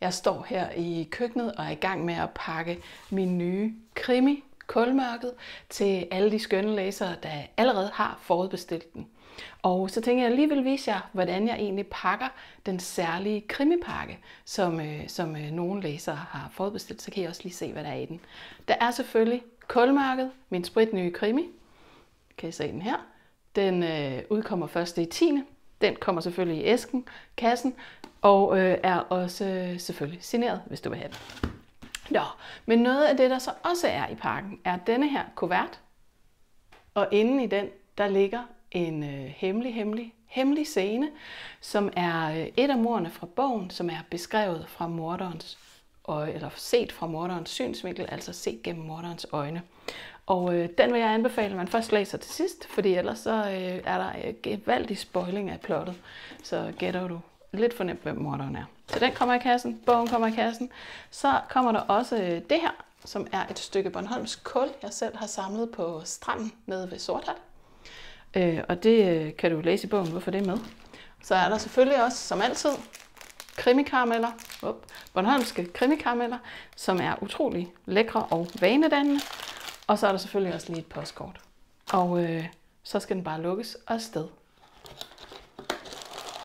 Jeg står her i køkkenet og er i gang med at pakke min nye krimi, Kulmørket, til alle de skønne læsere, der allerede har forudbestilt den. Og så tænker jeg lige vil vise jer, hvordan jeg egentlig pakker den særlige krimipakke, som nogle læsere har forudbestilt. Så kan I også lige se, hvad der er i den. Der er selvfølgelig Kulmørket, min spritnye krimi. Kan I se den her? Den udkommer først i 10. Den kommer selvfølgelig i æsken, kassen, og er også selvfølgelig signeret, hvis du vil have den. Nå, men noget af det, der så også er i pakken, er denne her kuvert. Og inde i den, der ligger en hemmelig scene, som er et af mordene fra bogen, som er beskrevet fra morderens øje, eller set fra morderens synsvinkel, altså set gennem morderens øjne. Og den vil jeg anbefale, at man først læser til sidst, fordi ellers så er der gevaldig spoiling af plottet. Så gætter du lidt for nemt, hvem morderen er. Så den kommer i kassen, bogen kommer i kassen. Så kommer der også det her, som er et stykke Bornholms kul, jeg selv har samlet på stranden nede ved Sorthal. Og det kan du læse i bogen, hvorfor det er med. Så er der selvfølgelig også, som altid, krimikarameller, bornholmske krimikarameller, som er utrolig lækre og vanedannende. Og så er der selvfølgelig også lige et postkort. Og så skal den bare lukkes og afsted.